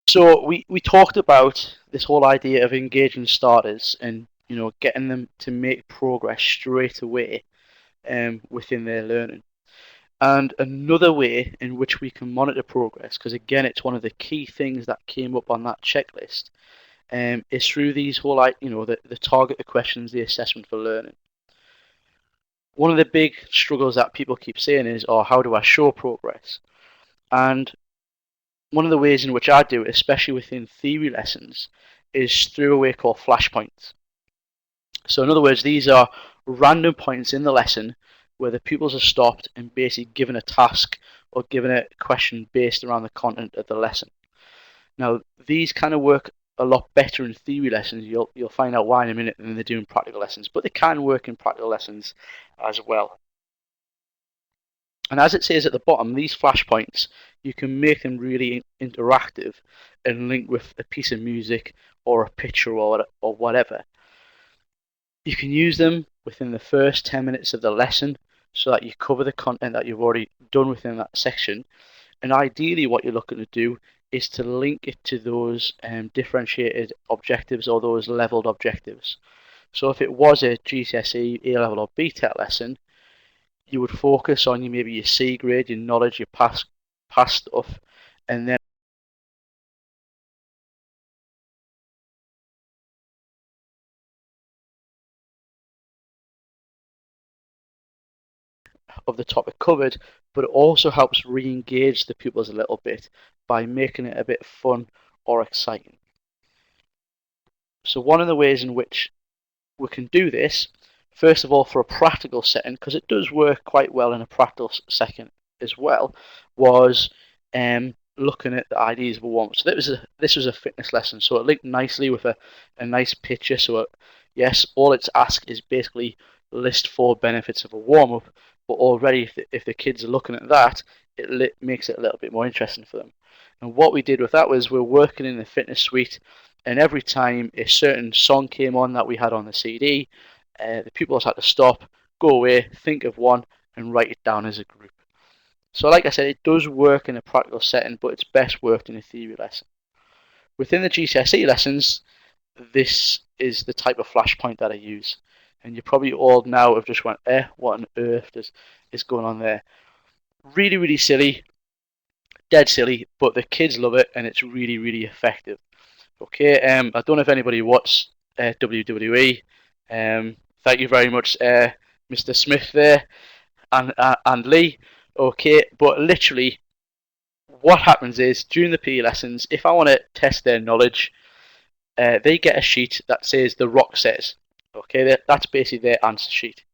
So we talked about this whole idea of engaging starters and getting them to make progress straight away within their learning. And another way in which we can monitor progress, because again it's one of the key things that came up on that checklist, is through these whole the target, the questions, the assessment for learning. One of the big struggles that people keep saying is, "Oh, how do I show progress?" And one of the ways in which I do it, especially within theory lessons, is through a way called flashpoints. So in other words, these are random points in the lesson where the pupils are stopped and basically given a task or given a question based around the content of the lesson. Now, these kind of work a lot better in theory lessons. You'll find out why in a minute than they do in practical lessons, but they can work in practical lessons as well. And as it says at the bottom, these flashpoints, you can make them really interactive and link with a piece of music or a picture or whatever. You can use them within the first 10 minutes of the lesson so that you cover the content that you've already done within that section. And ideally, what you're looking to do is to link it to those differentiated objectives or those leveled objectives. So if it was a GCSE, A-level or BTEC lesson, you would focus on maybe your C grade, your knowledge, your past stuff, and then of the topic covered, but it also helps re-engage the pupils a little bit by making it a bit fun or exciting. So one of the ways in which we can do this, first of all, for a practical setting, because it does work quite well in a practical setting as well, was looking at the ideas of a warm-up. So this was a fitness lesson, so it linked nicely with a nice picture. So yes, all it's asked is basically list 4 benefits of a warm-up, but already if the kids are looking at that, it makes it a little bit more interesting for them. And what we did with that was we're working in the fitness suite, and every time a certain song came on that we had on the CD, the pupils had to stop, go away, think of one, and write it down as a group. So, like I said, it does work in a practical setting, but it's best worked in a theory lesson. Within the GCSE lessons, this is the type of flashpoint that I use. And you probably all now have just went, what on earth is going on there? Really, really silly, dead silly, but the kids love it and it's really, really effective. Okay, I don't know if anybody watched WWE. Thank you very much, Mr. Smith there and Lee. Okay, but literally, what happens is during the PE lessons, if I want to test their knowledge, they get a sheet that says The Rock says. Okay, that's basically their answer sheet.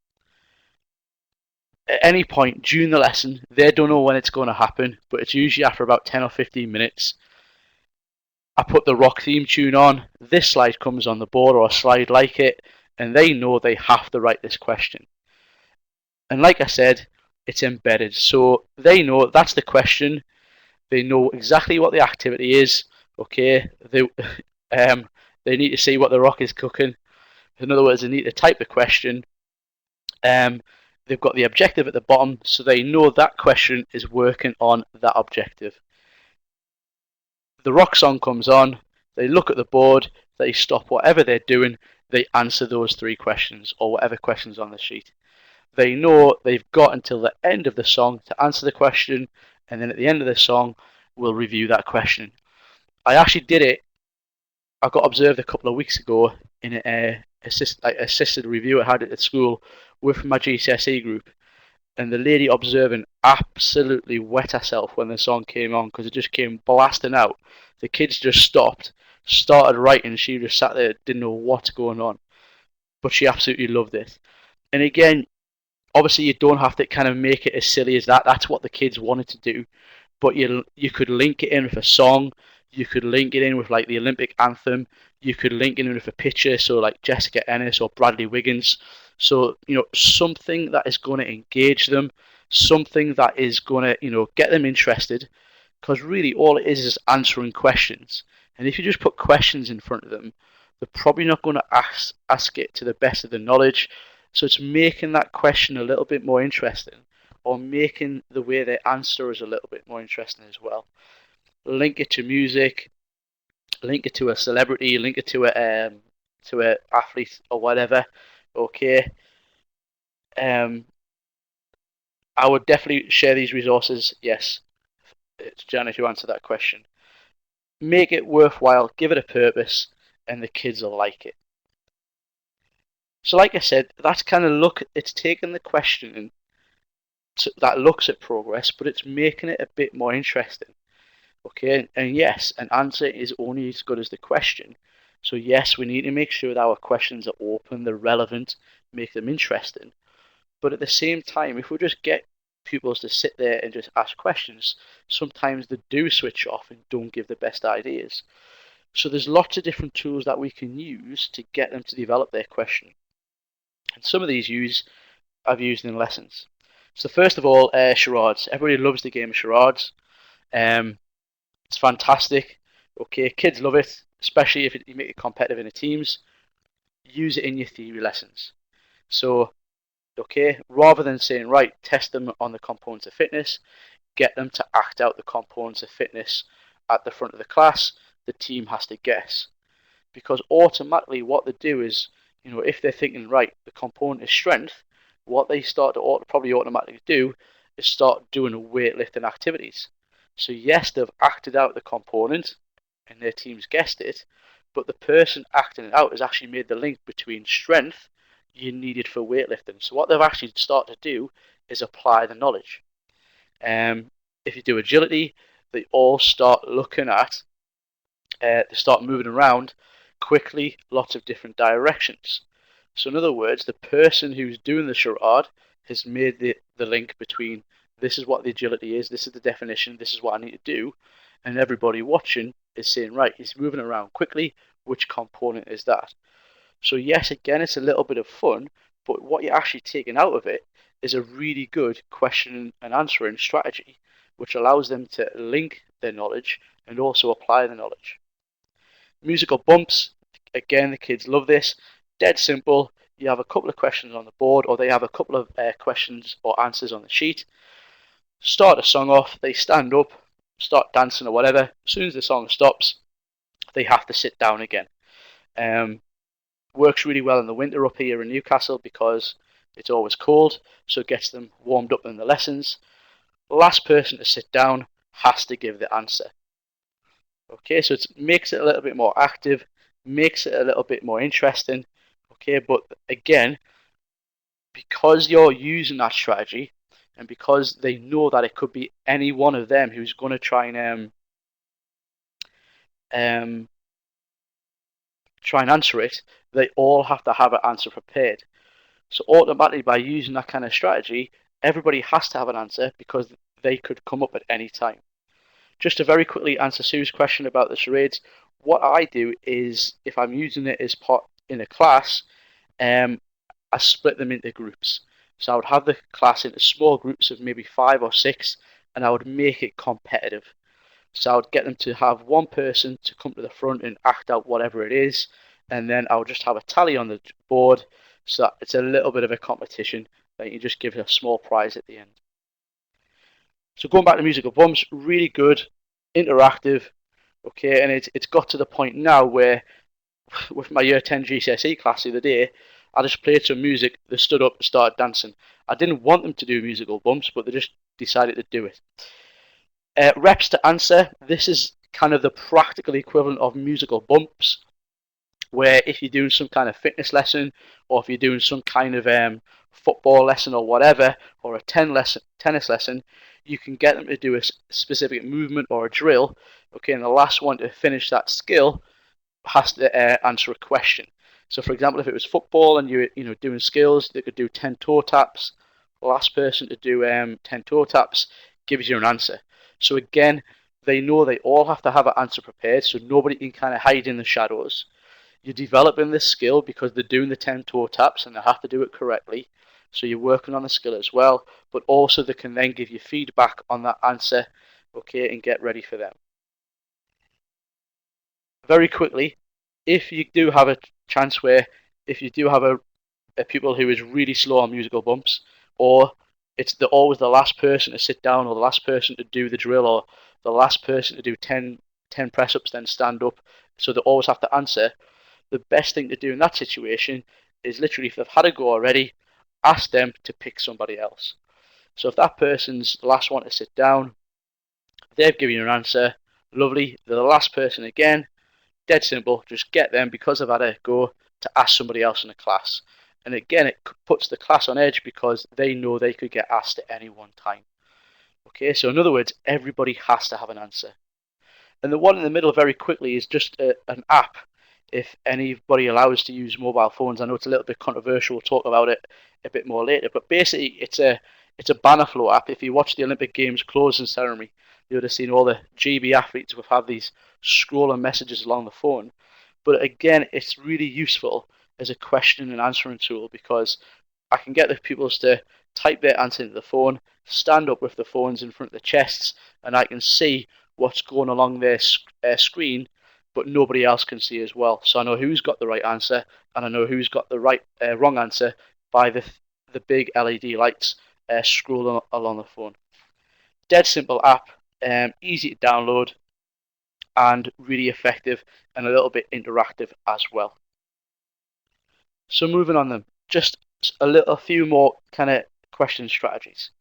At any point during the lesson, they don't know when it's going to happen, but it's usually after about 10 or 15 minutes. I put the Rock theme tune on, this slide comes on the board or a slide like it, and they know they have to write this question. And like I said, it's embedded, so they know that's the question. They know exactly what the activity is. Okay, they need to see what the Rock is cooking. In other words, they need to type the question. They've got the objective at the bottom, so they know that question is working on that objective. The Rock song comes on, they look at the board, they stop whatever they're doing, they answer those 3 questions or whatever questions on the sheet. They know they've got until the end of the song to answer the question, and then at the end of the song, we'll review that question. I actually did it. I got observed a couple of weeks ago in a assisted review I had at school with my GCSE group, and the lady observing absolutely wet herself when the song came on because it just came blasting out. The kids just stopped, started writing. She just sat there, didn't know what's going on, but she absolutely loved it. And again, obviously, you don't have to kind of make it as silly as that. That's what the kids wanted to do, but you could link it in with a song. You could link it in with like the Olympic anthem. You could link it in with a picture, so like Jessica Ennis or Bradley Wiggins. So something that is going to engage them, something that is going to get them interested, because really all it is answering questions. And if you just put questions in front of them, they're probably not going to ask it to the best of their knowledge. So it's making that question a little bit more interesting, or making the way they answer is a little bit more interesting as well. Link it to music, link it to a celebrity, link it to a athlete or whatever. Okay. I would definitely share these resources. Yes, it's Janet who answered that question. Make it worthwhile, give it a purpose, and the kids will like it. So, like I said, that's kind of it's taking the question that looks at progress, but it's making it a bit more interesting. Okay, and yes, an answer is only as good as the question. So yes, we need to make sure that our questions are open, they're relevant, make them interesting. But at the same time, if we just get pupils to sit there and just ask questions, sometimes they do switch off and don't give the best ideas. So there's lots of different tools that we can use to get them to develop their question. And some of these I've used in lessons. So first of all, charades. Everybody loves the game of charades. It's fantastic. Okay, kids love it, especially if you make it competitive in the teams. Use it in your theory lessons. So, okay, rather than saying, right, test them on the components of fitness, get them to act out the components of fitness at the front of the class. The team has to guess. Because automatically what they do is, if they're thinking, right, the component is strength, what they start to probably automatically do is start doing weightlifting activities. So yes, they've acted out the component and their team's guessed it, but the person acting it out has actually made the link between strength you needed for weightlifting. So what they've actually started to do is apply the knowledge. If you do agility, they all start looking at, they start moving around quickly, lots of different directions. So in other words, the person who's doing the charade has made the link between this is what the agility is, this is the definition, this is what I need to do, and everybody watching is saying, right, he's moving around quickly, which component is that? So yes, again, it's a little bit of fun, but what you're actually taking out of it is a really good question and answering strategy, which allows them to link their knowledge and also apply the knowledge. Musical bumps, again, the kids love this. Dead simple. You have a couple of questions on the board, or they have a couple of questions or answers on the sheet. Start a song off, they stand up, start dancing or whatever. As soon as the song stops, they have to sit down again. Works really well in the winter up here in Newcastle because it's always cold, so it gets them warmed up in the lessons. The last person to sit down has to give the answer. Okay, so it makes it a little bit more active, makes it a little bit more interesting. Okay, but again, because you're using that strategy and because they know that it could be any one of them who's going to try and answer it, they all have to have an answer prepared. So automatically, by using that kind of strategy, everybody has to have an answer because they could come up at any time. Just to very quickly answer Sue's question about the charades, what I do is if I'm using it as part in a class, I split them into groups. So I would have the class into small groups of maybe 5 or 6, and I would make it competitive. So I would get them to have one person to come to the front and act out whatever it is, and then I would just have a tally on the board, so that it's a little bit of a competition that you just give a small prize at the end. So going back to musical bumps, really good, interactive, okay, and it's got to the point now where with my year 10 GCSE class the other day, I just played some music, they stood up and started dancing. I didn't want them to do musical bumps, but they just decided to do it. Reps to answer, this is kind of the practical equivalent of musical bumps, where if you're doing some kind of fitness lesson, or if you're doing some kind of football lesson or whatever, or a tennis lesson, you can get them to do a specific movement or a drill. Okay, and the last one to finish that skill has to answer a question. So, for example, if it was football and you're doing skills, they could do 10 toe taps. The last person to do 10 toe taps gives you an answer. So again, they know they all have to have an answer prepared, so nobody can kind of hide in the shadows. You're developing this skill because they're doing the 10 toe taps and they have to do it correctly. So you're working on the skill as well, but also they can then give you feedback on that answer, okay, and get ready for them. Very quickly, if you do have a chance where if you do have a pupil who is really slow on musical bumps, or it's always the last person to sit down, or the last person to do the drill, or the last person to do 10 press-ups, then stand up, so they always have to answer. The best thing to do in that situation is literally, if they've had a go already, ask them to pick somebody else. So if that person's the last one to sit down, they've given you an answer, lovely, they're the last person again, dead simple, just get them, because they've had a go, to ask somebody else in the class. And again, it puts the class on edge because they know they could get asked at any one time. Okay, so in other words, everybody has to have an answer. And the one in the middle, very quickly, is just an app. If anybody allows to use mobile phones, I know it's a little bit controversial. We'll talk about it a bit more later. But basically, it's a banner flow app. If you watch the Olympic Games closing ceremony, you would have seen all the GB athletes would have these scrolling messages along the phone. But again, it's really useful as a question and answering tool, because I can get the pupils to type their answer into the phone, stand up with the phones in front of the chests, and I can see what's going along their screen, but nobody else can see as well. So I know who's got the right answer, and I know who's got the wrong answer by the big LED lights scrolling along the phone. Dead simple app, easy to download, and really effective and a little bit interactive as well. So moving on then, just a few more kind of question strategies.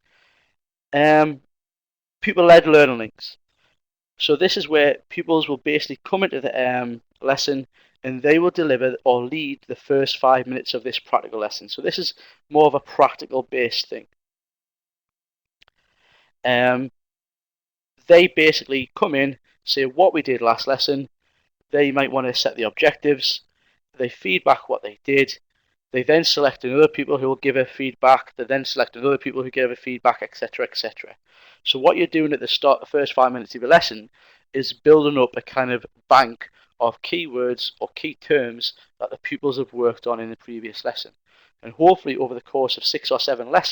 Pupil-led learning links. So this is where pupils will basically come into the lesson, and they will deliver or lead the first 5 minutes of this practical lesson. So this is more of a practical based thing. They basically come in, say what we did last lesson. They might want to set the objectives. They feedback what they did. They then select another people who will give a feedback. They then select another people who give a feedback, etc., etc. So what you're doing at the start, the first 5 minutes of your lesson, is building up a kind of bank of keywords or key terms that the pupils have worked on in the previous lesson. And hopefully over the course of 6 or 7 lessons,